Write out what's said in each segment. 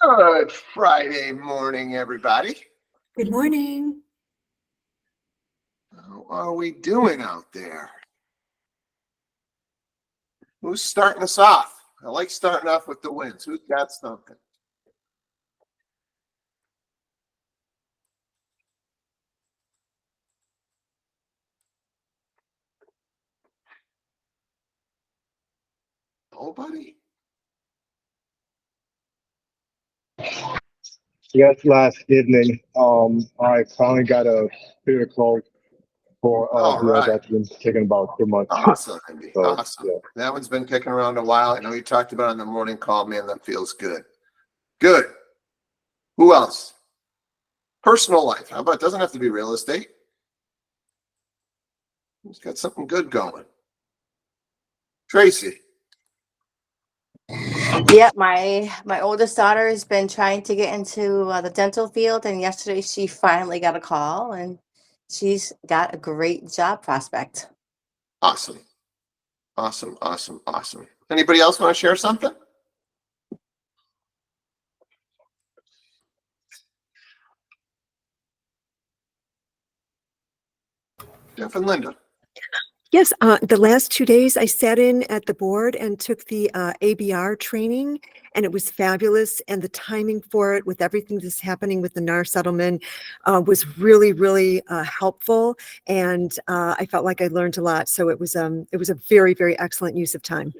Good Friday morning, everybody. Good morning. How are we doing out there? Who's starting us off? I like starting off with the wins. Who's got something? Nobody? Yes, last evening, I finally got a clear close for All deal right. that's been taking about 2 months. Awesome, Andy. So, Awesome. yeah. That one's been kicking around a while. I know you talked about it on the morning call. Man, that feels good. Good. Who else? Personal life. How about, it doesn't have to be real estate. Who's got something good going? Tracy. Yep, my oldest daughter has been trying to get into the dental field, and yesterday she finally got a call, and she's got a great job prospect. Awesome. Awesome, awesome, awesome. Anybody else want to share something? Jeff and Linda. Yes, the last 2 days I sat in at the board and took the ABR training, and it was fabulous. And the timing for it, with everything that's happening with the NAR settlement, was really, really helpful. And I felt like I learned a lot. So it was a very, very excellent use of time.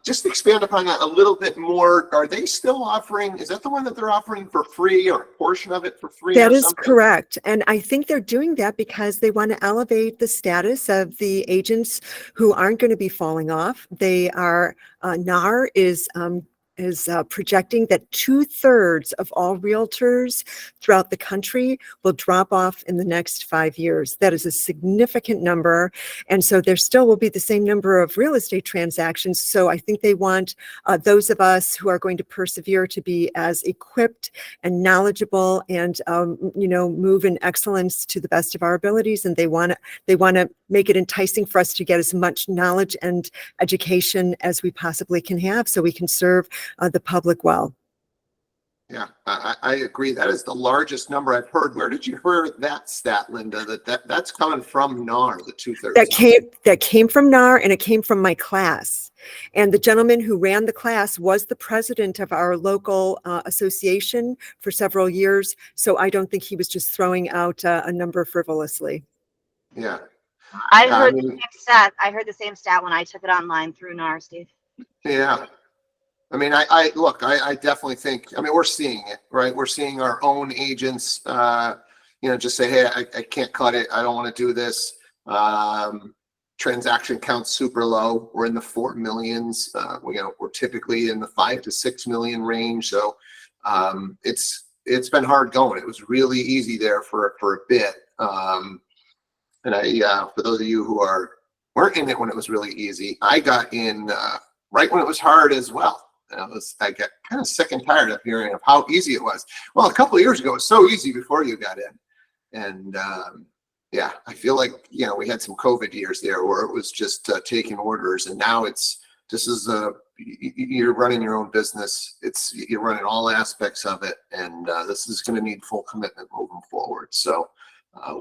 Just expand upon that a little bit more. Are they still offering, is that the one that they're offering for free, or a portion of it for free? That or is something? correct. And I think they're doing that because they want to elevate the status of the agents who aren't going to be falling off. They are, NAR is projecting that 2/3 of all realtors throughout the country will drop off in the next 5 years. That is a significant number. And so there still will be the same number of real estate transactions. So I think they want those of us who are going to persevere to be as equipped and knowledgeable and, move in excellence to the best of our abilities. And they want to make it enticing for us to get as much knowledge and education as we possibly can have, so we can serve the public well. Yeah, I agree. That is the largest number I've heard. Where did you hear that stat, Linda? That's coming from NAR, the 2/3. That came from NAR, and it came from my class. And the gentleman who ran the class was the president of our local association for several years. So I don't think he was just throwing out a number frivolously. Yeah. I heard the same stat. I heard the same stat when I took it online through NAR, Steve. Yeah. I mean, I I definitely think, I mean, we're seeing it, right? We're seeing our own agents, just say, hey, I can't cut it. I don't want to do this. Transaction count's super low. We're in the 4 millions. We're typically in the 5 to 6 million range. So it's been hard going. It was really easy there for a bit. And for those of you who weren't in it when it was really easy, I got in right when it was hard as well. I got kind of sick and tired of hearing of how easy it was. Well, a couple of years ago, it was so easy before you got in. And yeah, I feel like, we had some COVID years there where it was just taking orders. And now you're running your own business. You're running all aspects of it. And this is going to need full commitment moving forward. So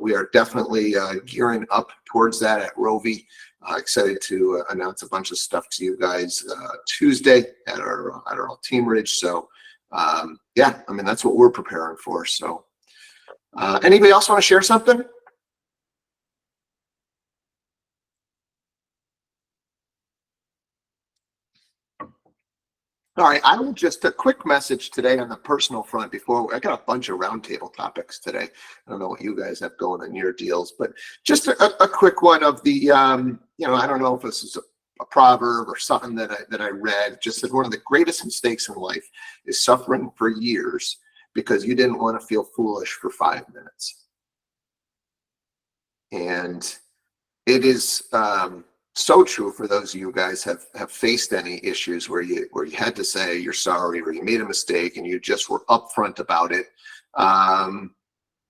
we are definitely gearing up towards that at Rovi. Excited to announce a bunch of stuff to you guys Tuesday at our Team Ridge. So yeah, I mean, that's what we're preparing for. So anybody else want to share something? All right, I will just a quick message today on the personal front before I got a bunch of roundtable topics today. I don't know what you guys have going on your deals, but just a quick one of the, I don't know if this is a proverb or something that I read, just that one of the greatest mistakes in life is suffering for years because you didn't want to feel foolish for 5 minutes. And it is, so true for those of you guys have faced any issues where you had to say you're sorry or you made a mistake and you just were upfront about it.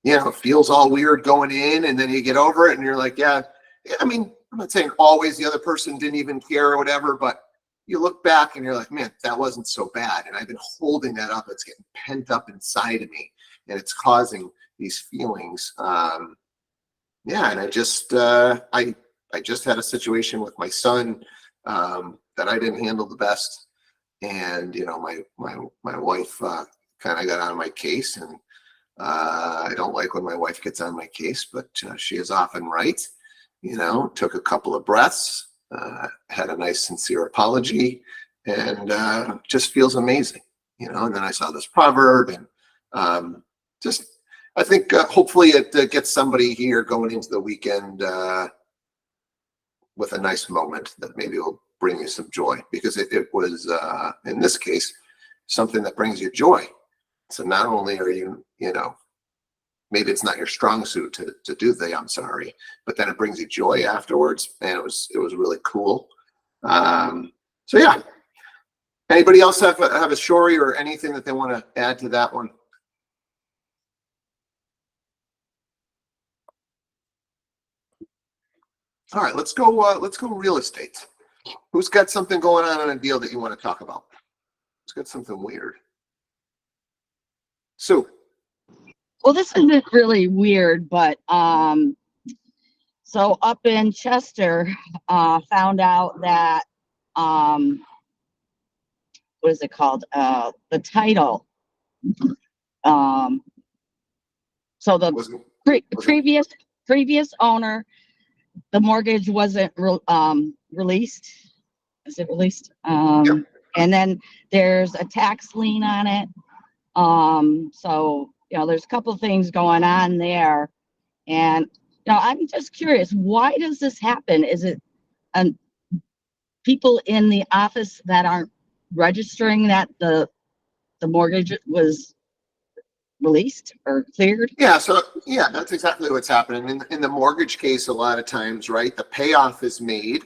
It feels all weird going in, and then you get over it and you're like, yeah, I mean, I'm not saying always the other person didn't even care or whatever, but you look back and you're like, man, that wasn't so bad. And I've been holding that up. It's getting pent up inside of me and it's causing these feelings. Yeah. And I just had a situation with my son, that I didn't handle the best. And, you know, my wife, kind of got on my case, and, I don't like when my wife gets on my case, but, she is often right. You know, took a couple of breaths, had a nice sincere apology, and just feels amazing, you know. And then I saw this proverb, and just I think hopefully it gets somebody here going into the weekend with a nice moment that maybe will bring you some joy, because it was in this case something that brings you joy. So not only are you, you know, maybe it's not your strong suit to do the I'm sorry, but then it brings you joy afterwards. And it was really cool. So yeah. Anybody else have a story or anything that they want to add to that one? All right, let's go real estate. Who's got something going on a deal that you want to talk about? Who's got something weird? Sue. Well, this isn't really weird, but so up in Chester, found out that what is it called? The title. So the Wasn't previous owner, the mortgage wasn't released. Is it released? Yep. And then there's a tax lien on it. So you know, there's a couple things going on there, and you know, I'm just curious, why does this happen? Is it people in the office that aren't registering that the mortgage was released or cleared? Yeah, so yeah, that's exactly what's happening in the mortgage case. A lot of times, right, the payoff is made,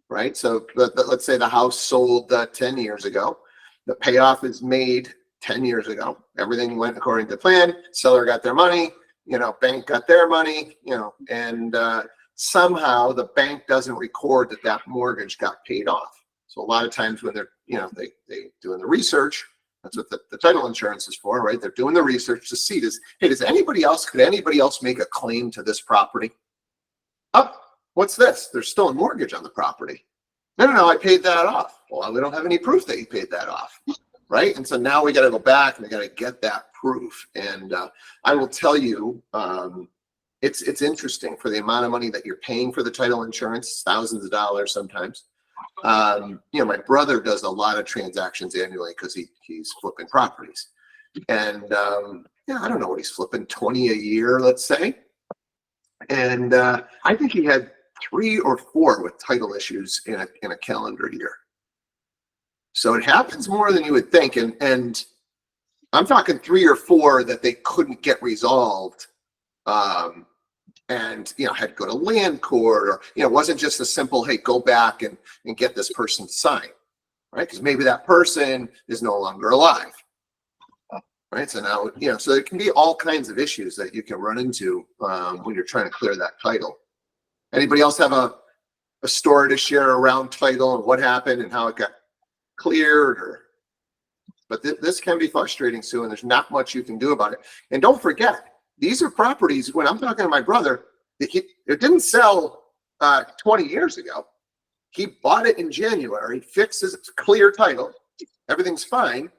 right? So let's say the house sold 10 years ago. The payoff is made 10 years ago. Everything went according to plan. Seller got their money, you know, bank got their money, you know, and somehow the bank doesn't record that mortgage got paid off. So a lot of times when they're, you know, they doing the research, that's what the title insurance is for, right? They're doing the research to see could anybody else make a claim to this property? Oh, what's this? There's still a mortgage on the property. No, I paid that off. Well, we don't have any proof that you paid that off, right? And so now we got to go back and we got to get that proof. And I will tell you, it's interesting for the amount of money that you're paying for the title insurance, thousands of dollars sometimes. You know, my brother does a lot of transactions annually because he's flipping properties. And yeah, I don't know what he's flipping, 20 a year, let's say. And I think he had 3 or 4 with title issues in a calendar year. So it happens more than you would think. And I'm talking 3 or 4 that they couldn't get resolved. And, you know, had to go to land court, or, you know, it wasn't just a simple, hey, go back and get this person to sign, right? Because maybe that person is no longer alive, right? So now, you know, so there can be all kinds of issues that you can run into when you're trying to clear that title. Anybody else have a story to share around title and what happened and how it got cleared? But this can be frustrating, Sue, and there's not much you can do about it. And don't forget, these are properties, when I'm talking to my brother, it didn't sell 20 years ago. He bought it in January, fixes clear title, everything's fine,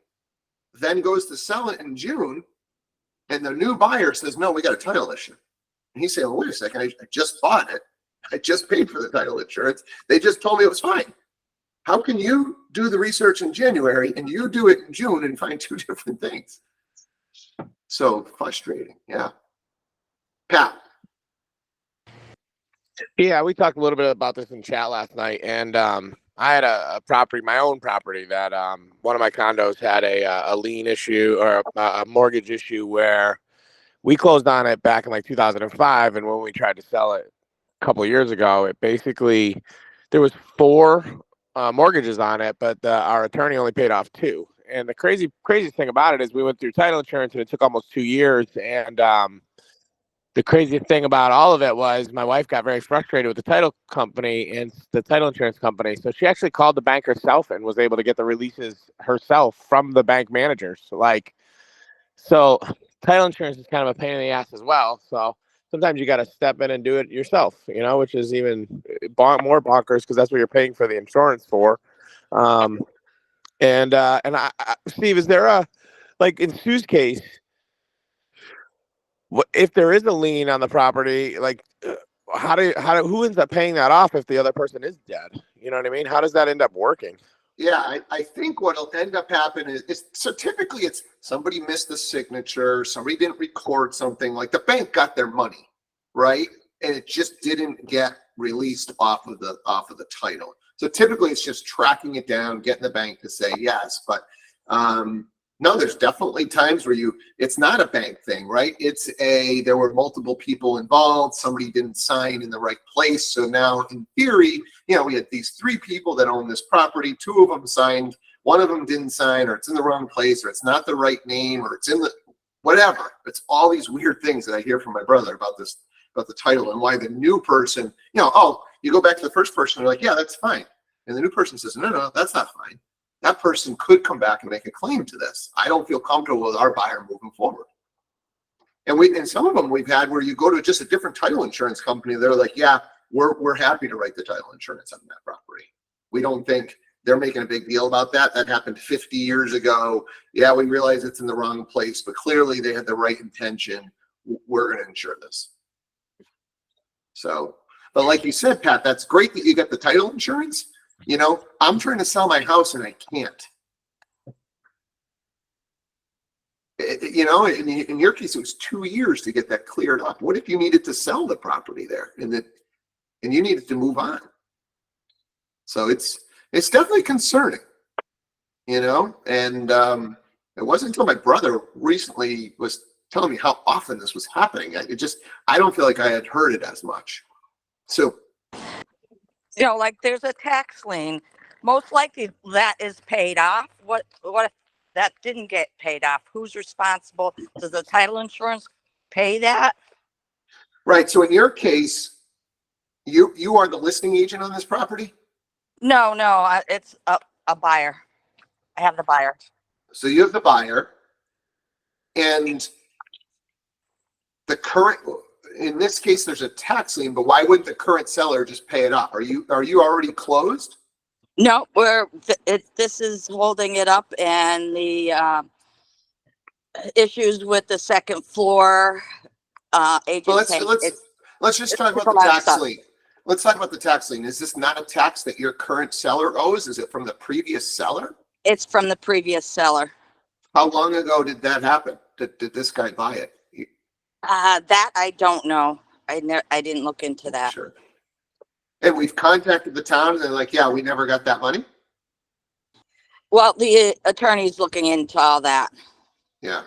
then goes to sell it in June, and the new buyer says, no, we got a title issue. And he's saying, well, wait a second, I just bought it. I just paid for the title insurance. They just told me it was fine. How can you do the research in January and you do it in June and find 2 different things? So frustrating. Yeah. Pat. Yeah, we talked a little bit about this in chat last night, and I had a property, my own property, that one of my condos had a lien issue, or a mortgage issue, where we closed on it back in like 2005, and when we tried to sell it a couple of years ago, it basically, there was 4 mortgages on it, but our attorney only paid off 2. And the crazy thing about it is we went through title insurance, and it took almost 2 years, and the craziest thing about all of it was my wife got very frustrated with the title company and the title insurance company. So she actually called the bank herself and was able to get the releases herself from the bank managers. So title insurance is kind of a pain in the ass as well. So sometimes you got to step in and do it yourself, which is even more bonkers because that's what you're paying for the insurance for. Steve, is there in Sue's case, if there is a lien on the property, who ends up paying that off if the other person is dead? You know what I mean? How does that end up working? Yeah, I think what'll end up happening is so typically it's somebody missed the signature, somebody didn't record something, like the bank got their money, right? And it just didn't get released off of the title. So typically it's just tracking it down, getting the bank to say yes. But no, there's definitely times where it's not a bank thing, right? There were multiple people involved. Somebody didn't sign in the right place. So now in theory, we had these 3 people that own this property. 2 of them signed, 1 of them didn't sign, or it's in the wrong place, or it's not the right name, or it's in the, whatever. It's all these weird things that I hear from my brother about the title and why the new person, you go back to the first person, they're like, yeah, that's fine. And the new person says, no, that's not fine. That person could come back and make a claim to this. I don't feel comfortable with our buyer moving forward. And some of them we've had where you go to just a different title insurance company. They're like, yeah, we're happy to write the title insurance on that property. We don't think they're making a big deal about that. That happened 50 years ago. Yeah, we realize it's in the wrong place, but clearly they had the right intention. We're going to insure this. So, but like you said, Pat, that's great that you got the title insurance. I'm trying to sell my house and I can't. In your case, it was 2 years to get that cleared up. What if you needed to sell the property there and you needed to move on? So it's definitely concerning, and it wasn't until my brother recently was telling me how often this was happening. I don't feel like I had heard it as much. So, there's a tax lien. Most likely that is paid off. What if that didn't get paid off? Who's responsible? Does the title insurance pay that? right. So in your case, you are the listing agent on this property? No, it's a buyer. I have the buyer. So you have the buyer, and the current, in this case, there's a tax lien, but why wouldn't the current seller just pay it off? Are you already closed? No, this is holding it up, and the issues with the second floor agent. Well, let's just talk about the tax lien. Let's talk about the tax lien. Is this not a tax that your current seller owes? Is it from the previous seller? It's from the previous seller. How long ago did that happen? Did this guy buy it? That I don't know. I didn't look into that. Sure. And we've contacted the town and they're like, yeah, we never got that money. Well, the attorney's looking into all that. Yeah.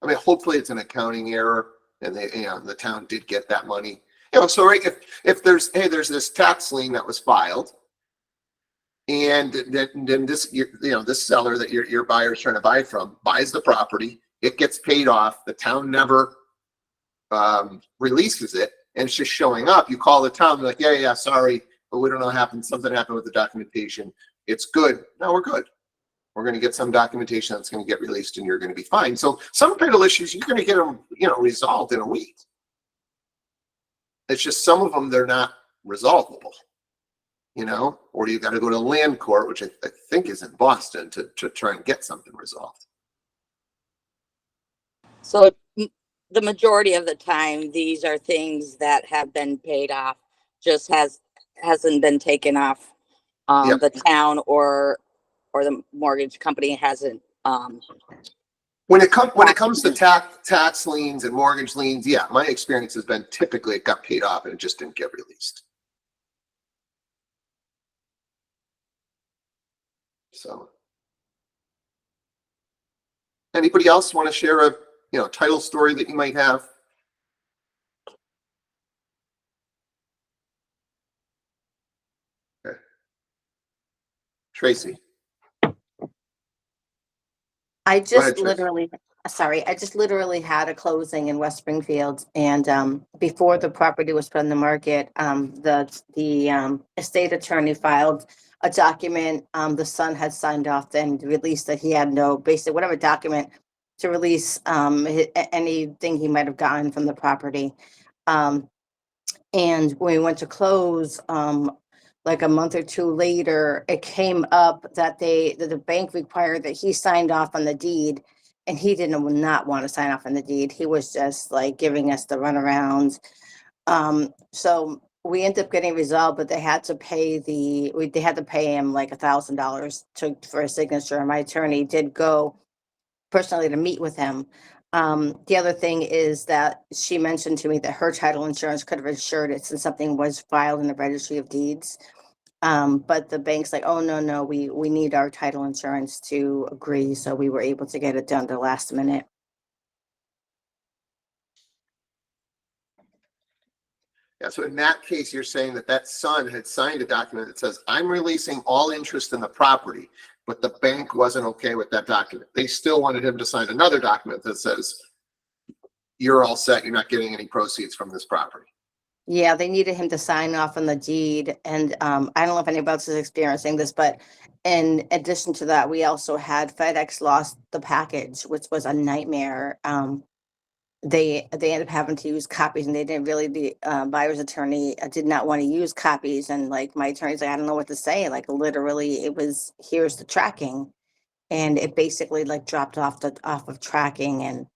I mean, hopefully it's an accounting error and the town did get that money. So right, if there's this tax lien that was filed, and then this this seller that your buyer's trying to buy from buys the property, it gets paid off, the town never releases it, and it's just showing up. You call the town, they're like, yeah, sorry, but we don't know what happened. Something happened with the documentation. It's good. No, we're good. We're going to get some documentation that's going to get released and you're going to be fine. So some title issues, you're going to get them, resolved in a week. It's just some of them, they're not resolvable, or you got to go to land court, which I think is in Boston, to try and get something resolved. So the majority of the time, these are things that have been paid off, just hasn't been taken off. Yep. The town or the mortgage company hasn't. When it comes to tax liens and mortgage liens, yeah, my experience has been typically it got paid off and it just didn't get released. So, anybody else want to share a title story that you might have? Okay. Tracy. I Go ahead, just Tracy. sorry, I just literally had a closing in West Springfield, and before the property was put on the market, the estate attorney filed a document. The son had signed off and released that he had no, basically whatever document to release anything he might have gotten from the property. And when we went to close, like a month or two later, it came up that the bank required that he signed off on the deed, and he didn't not want to sign off on the deed. He was just like giving us the runaround. So we ended up getting resolved, but they had to pay they had to pay him like $1,000 for a signature. And my attorney did go personally to meet with him. The other thing is that she mentioned to me that her title insurance could have insured it since something was filed in the registry of deeds. But the bank's like, oh, no, we need our title insurance to agree. So we were able to get it done the last minute. Yeah, so in that case, you're saying that son had signed a document that says, I'm releasing all interest in the property, but the bank wasn't okay with that document. They still wanted him to sign another document that says, you're all set, you're not getting any proceeds from this property. Yeah, they needed him to sign off on the deed. And I don't know if anybody else is experiencing this, but in addition to that, we also had FedEx lost the package, which was a nightmare. They ended up having to use copies, and they didn't really, the buyer's attorney did not want to use copies. And like my attorney's like, I don't know what to say. Like literally it was, here's the tracking. And it basically like dropped off of tracking. And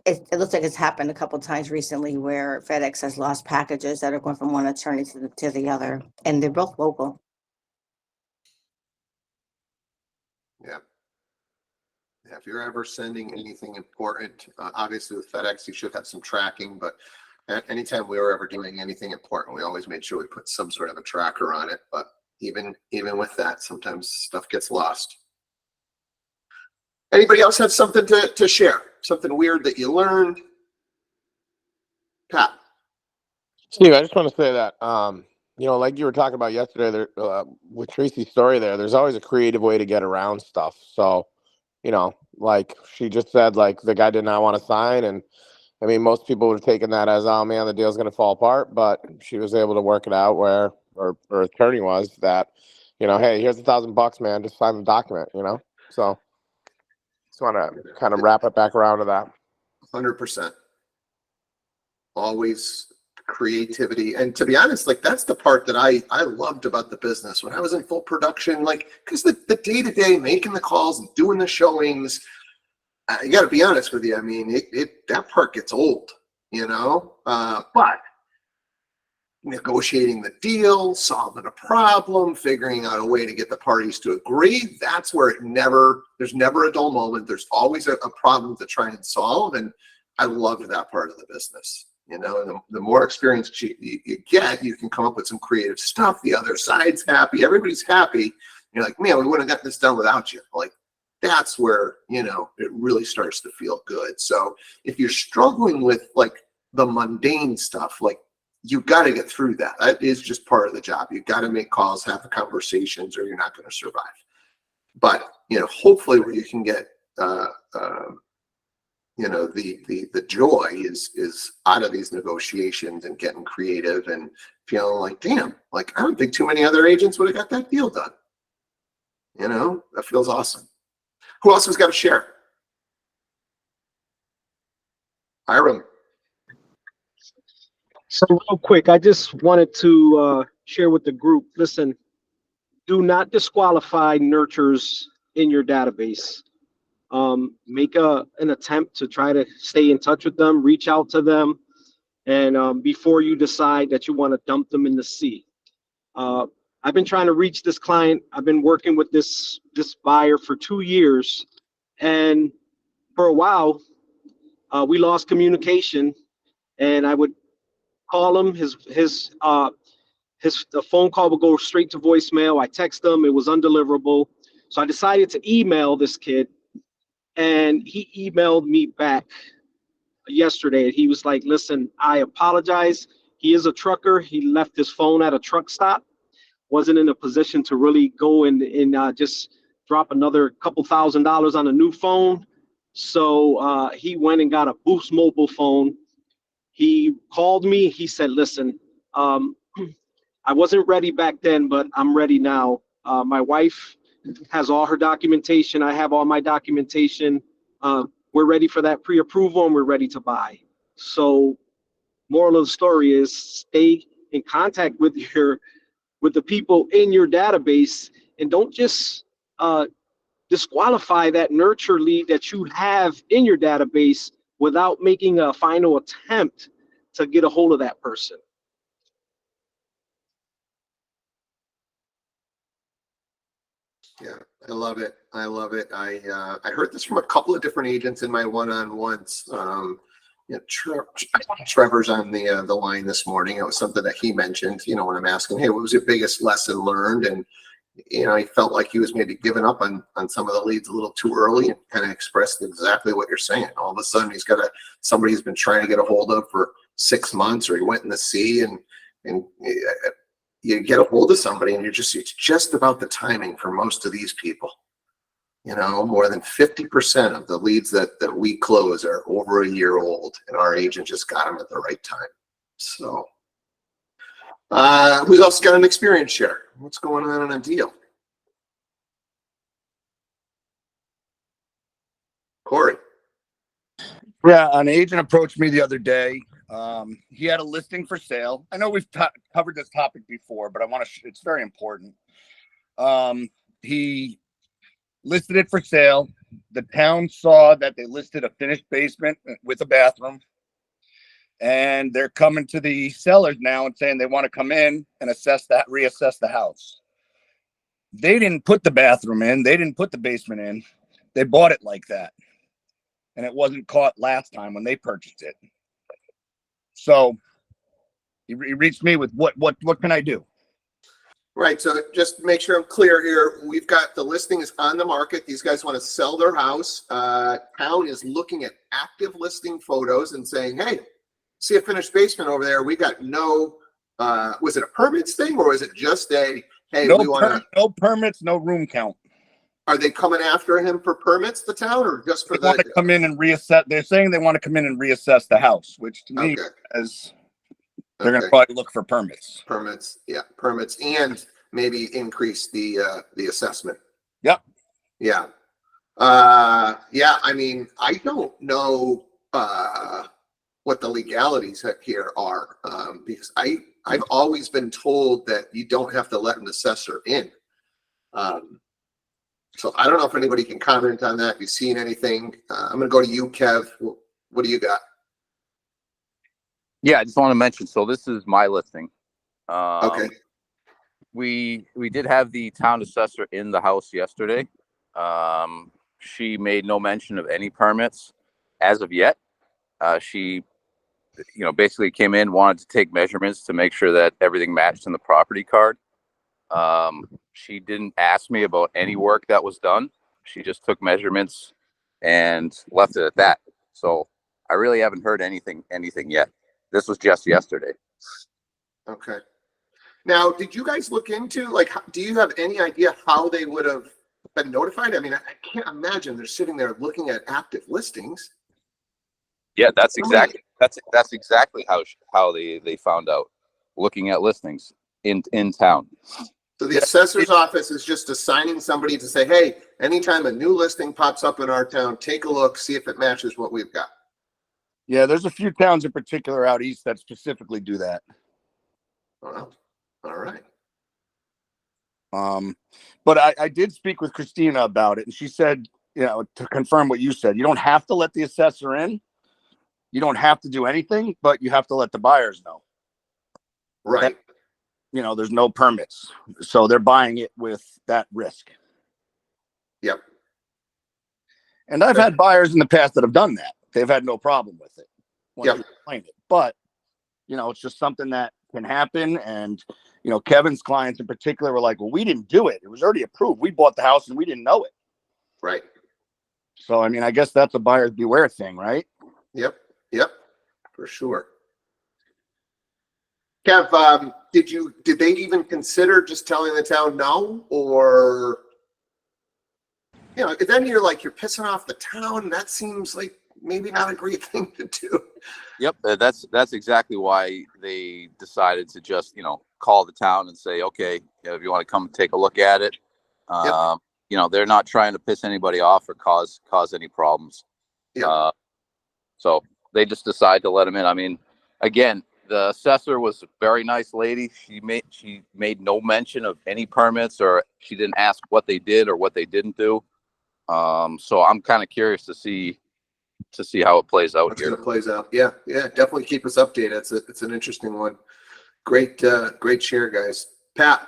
it looks like it's happened a couple of times recently where FedEx has lost packages that are going from one attorney to the other, and they're both local. Yeah. Yeah, if you're ever sending anything important, obviously with FedEx, you should have some tracking, but anytime we were ever doing anything important, we always made sure we put some sort of a tracker on it. But even with that, sometimes stuff gets lost. Anybody else have something to share? Something weird that you learned? Pat. Steve, I just want to say that, like you were talking about yesterday there, with Tracy's story there's always a creative way to get around stuff. So, like she just said, like the guy did not want to sign. And I mean, most people would have taken that as, oh man, the deal's going to fall apart. But she was able to work it out where, or her attorney was that, hey, here's $1,000, man, just sign the document, So just want to kind of wrap it back around to that. 100%. Always creativity. And to be honest, like that's the part that I loved about the business when I was in full production, like, because the day-to-day making the calls and doing the showings, you got to be honest with you. I mean, that part gets old, but negotiating the deal, solving a problem, figuring out a way to get the parties to agree, that's where there's never a dull moment. There's always a problem to try and solve. And I loved that part of the business. And the more experience you get, you can come up with some creative stuff. The other side's happy. Everybody's happy. You're like, man, we wouldn't have gotten this done without you. Like, that's where, it really starts to feel good. So if you're struggling with like the mundane stuff, like you got to get through that. That is just part of the job. You got to make calls, have the conversations, or you're not going to survive. But, hopefully where you can get, the joy is out of these negotiations and getting creative and feeling like, damn, like I don't think too many other agents would have got that deal done. That feels awesome. Who else has got to share? Hiram. So real quick, I just wanted to share with the group, listen, do not disqualify nurtures in your database. Make an attempt to try to stay in touch with them, reach out to them, and before you decide that you want to dump them in the sea. I've been trying to reach this client. I've been working with this buyer for 2 years, and for a while, we lost communication. And I would call him. The phone call would go straight to voicemail. I text him. It was undeliverable. So I decided to email this kid. And he emailed me back yesterday. He was like, listen, I apologize. He is a trucker. He left his phone at a truck stop. Wasn't in a position to really go and just drop another couple $1,000s on a new phone. So he went and got a Boost mobile phone. He called me. He said, listen, I wasn't ready back then, but I'm ready now. My wife has all her documentation. I have all my documentation. We're ready for that pre-approval and we're ready to buy. So moral of the story is stay in contact with the people in your database, and don't just disqualify that nurture lead that you have in your database without making a final attempt to get a hold of that person. Yeah, I love it. I love it. I heard this from a couple of different agents in my one-on-ones. Trevor's on the line this morning. It was something that he mentioned, when I'm asking, hey, what was your biggest lesson learned? And, he felt like he was maybe giving up on some of the leads a little too early, and kind of expressed exactly what you're saying. All of a sudden he's got somebody he's been trying to get a hold of for 6 months, or he went in the sea, and you get a hold of somebody and it's just about the timing for most of these people. More than 50% of the leads that we close are over a year old, and our agent just got them at the right time. So who's else got an experience share? What's going on in a deal? Corey. Yeah, an agent approached me the other day. He had a listing for sale. I know we've covered this topic before, but it's very important. He listed it for sale. The town saw that they listed a finished basement with a bathroom, and they're coming to the sellers now and saying they want to come in and reassess the house. They didn't put the bathroom in. They didn't put the basement in. They bought it like that, and it wasn't caught last time when they purchased it. So he reached me with what can I do? Right. So just to make sure I'm clear here, we've got the listing is on the market. These guys want to sell their house. Town is looking at active listing photos and saying, hey, see a finished basement over there. We got no, was it a permits thing, or is it just hey, no permits, no room count. Are they coming after him for permits, the town, or just for they want to come in and reassess? They're saying they want to come in and reassess the house, which to me is they're going to probably look for permits. Permits, yeah, permits, and maybe increase the assessment. Yep. Yeah. Yeah. I mean, I don't know what the legalities here are, because I've always been told that you don't have to let an assessor in. So I don't know if anybody can comment on that. If you've seen anything, I'm going to go to you, Kev. What do you got? Yeah, I just want to mention, so this is my listing. Okay. We did have the town assessor in the house yesterday. She made no mention of any permits as of yet. She, basically came in, wanted to take measurements to make sure that everything matched in the property card. She didn't ask me about any work that was done. She just took measurements and left it at that. So I really haven't heard anything yet. This was just yesterday. Okay. Now, did you guys look into, do you have any idea how they would have been notified? I mean, I can't imagine they're sitting there looking at active listings. Yeah, that's exactly how they found out, looking at listings in town. So the assessor's office is just assigning somebody to say, hey, anytime a new listing pops up in our town, take a look, see if it matches what we've got. Yeah, there's a few towns in particular out east that specifically do that. Well, all right. But I did speak with Christina about it, and she said, to confirm what you said, you don't have to let the assessor in. You don't have to do anything, but you have to let the buyers know. Right. That, there's no permits. So they're buying it with that risk. Yep. And I've had buyers in the past that have done that. They've had no problem with it. Yep. Explain it. But, it's just something that can happen. And, Kevin's clients in particular were like, well, we didn't do it. It was already approved. We bought the house and we didn't know it. Right. So, I mean, I guess that's a buyer's beware thing, right? Yep. Yep. For sure. Kev, did they even consider just telling the town no, or? you know, then you're like, you're pissing off the town. That seems like maybe not a great thing to do. Yep, that's exactly why they decided to just, call the town and say, okay, if you want to come take a look at it. Yep. They're not trying to piss anybody off or cause any problems. Yeah. So they just decide to let them in. I mean, again, the assessor was a very nice lady. She made no mention of any permits, or she didn't ask what they did or what they didn't do. So I'm kind of curious to see how it plays out That's here. gonna plays out. Yeah. Definitely keep us updated. It's an interesting one. Great share, guys. Pat.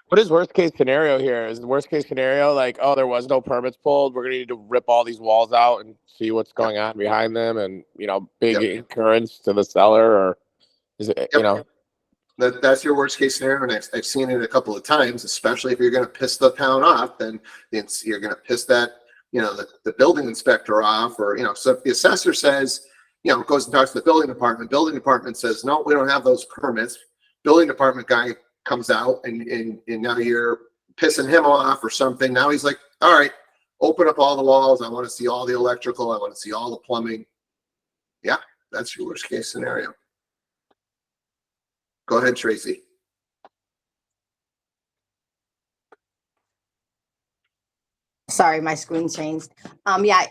What is worst case scenario here? Is the worst case scenario like, oh, there was no permits pulled, we're gonna need to rip all these walls out and see what's going on behind them, and big incurrence to the seller, or is it That's your worst case scenario, and I've seen it a couple of times. Especially if you're going to piss the town off, then you're going to piss that the building inspector off, or So if the assessor says, goes and talks to the building department says, no, we don't have those permits. Building department guy comes out, and now you're pissing him off or something. Now he's like, all right, open up all the walls. I want to see all the electrical. I want to see all the plumbing. Yeah, that's your worst case scenario. Go ahead, Tracy. Sorry, my screen changed. Yeah,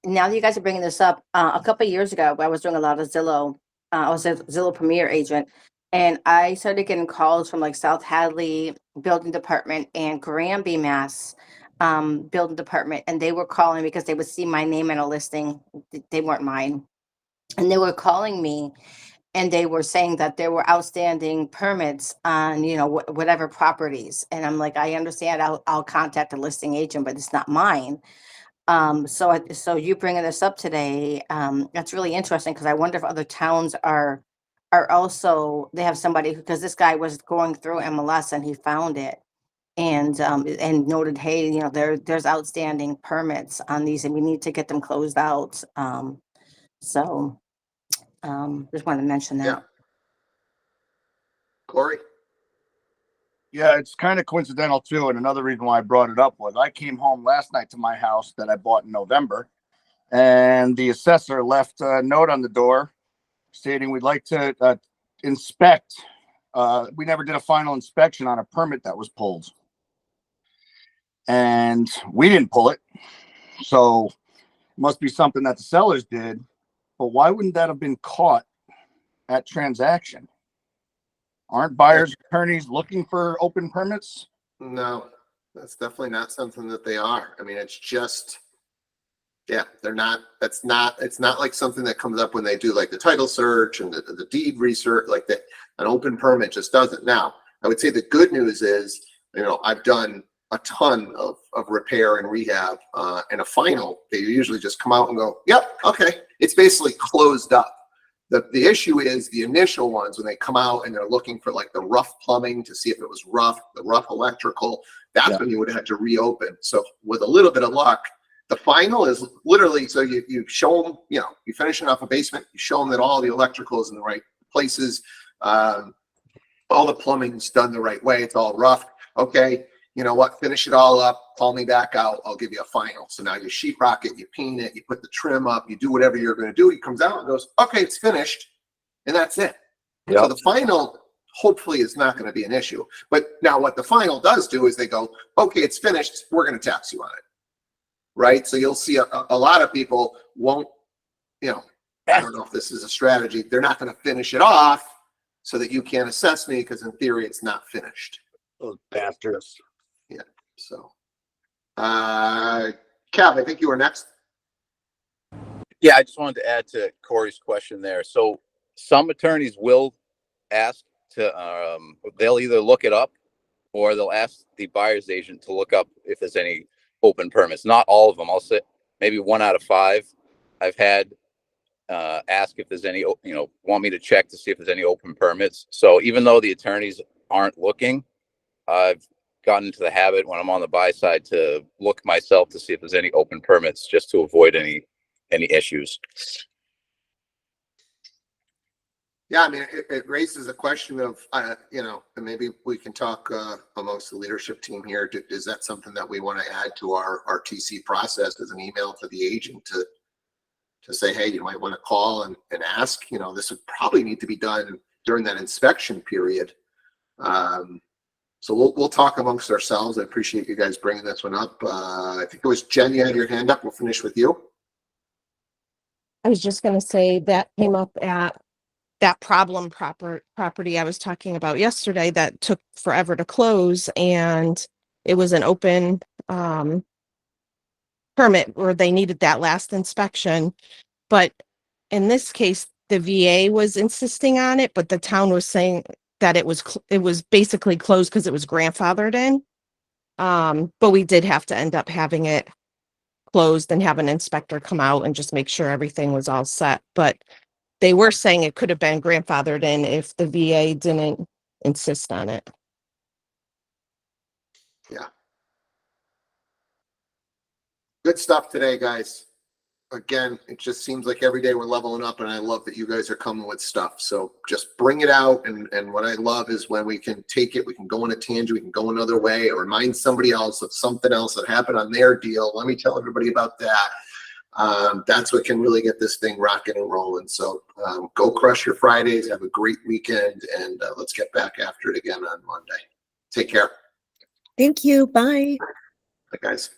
now that you guys are bringing this up, a couple of years ago, I was doing a lot of Zillow. I was a Zillow Premier agent, and I started getting calls from like South Hadley Building Department and Granby, Mass, Building Department, and they were calling because they would see my name in a listing. They weren't mine, and they were calling me, and they were saying that there were outstanding permits on, whatever properties. And I'm like, I understand, I'll contact a listing agent, but it's not mine. So you bringing this up today, that's really interesting, because I wonder if other towns are also, they have somebody, because this guy was going through MLS and he found it, and noted, hey, there's outstanding permits on these and we need to get them closed out. So just wanted to mention that. Yeah. Corey. Yeah, it's kind of coincidental too. And another reason why I brought it up was I came home last night to my house that I bought in November, and the assessor left a note on the door stating we'd like to inspect. We never did a final inspection on a permit that was pulled, and we didn't pull it. So it must be something that the sellers did. But why wouldn't that have been caught at transaction? Aren't buyers attorneys looking for open permits? No, that's definitely not something that they are. I mean, it's just, they're not. It's not like something that comes up when they do like the title search and the deed research, like that. An open permit just doesn't. Now, I would say the good news is, I've done a ton of repair and rehab, and a final, they usually just come out and go, yep, okay. It's basically closed up. The issue is the initial ones, when they come out and they're looking for like the rough plumbing to see if it was rough, the rough electrical, that's when you would have to reopen. So with a little bit of luck, the final is literally, so you show them, you're finishing off a basement, you show them that all the electrical is in the right places, all the plumbing's done the right way, it's all rough. Okay, you know what, finish it all up, call me back out, I'll give you a final. So now you sheetrock it, you paint it, you put the trim up, you do whatever you're going to do. He comes out and goes, okay, it's finished, and that's it. Yep. So the final hopefully is not going to be an issue. But now what the final does do is they go, okay, it's finished, we're going to tax you on it, right? So you'll see a lot of people won't, I don't know if this is a strategy, they're not going to finish it off so that you can't assess me, because in theory it's not finished. Those bastards. Yeah. So, Kev, I think you were next. Yeah, I just wanted to add to Corey's question there. So some attorneys will ask to, they'll either look it up or they'll ask the buyer's agent to look up if there's any open permits. Not all of them. I'll say maybe 1 out of 5 I've had ask if there's any, want me to check to see if there's any open permits. So even though the attorneys aren't looking, I've gotten into the habit when I'm on the buy side to look myself to see if there's any open permits, just to avoid any issues. Yeah, I mean, it raises a question of, you know, and maybe we can talk amongst the leadership team here. Is that something that we want to add to our TC process as an email to the agent to say, hey, you might want to call and ask, you know, this would probably need to be done during that inspection period. So we'll talk amongst ourselves. I appreciate you guys bringing this one up. I think it was Jen, you had your hand up. We'll finish with you. I was just going to say that came up at that problem property I was talking about yesterday that took forever to close, and it was an open permit where they needed that last inspection. But in this case, the VA was insisting on it, but the town was saying that it was basically closed because it was grandfathered in. But we did have to end up having it closed and have an inspector come out and just make sure everything was all set. But they were saying it could have been grandfathered in if the VA didn't insist on it. Yeah. Good stuff today, guys. Again, it just seems like every day we're leveling up, and I love that you guys are coming with stuff. So just bring it out. And what I love is when we can take it, we can go on a tangent, we can go another way, or remind somebody else of something else that happened on their deal. Let me tell everybody about that. That's what can really get this thing rocking and rolling. So go crush your Fridays, have a great weekend, and let's get back after it again on Monday. Take care. Thank you. Bye. Bye, guys.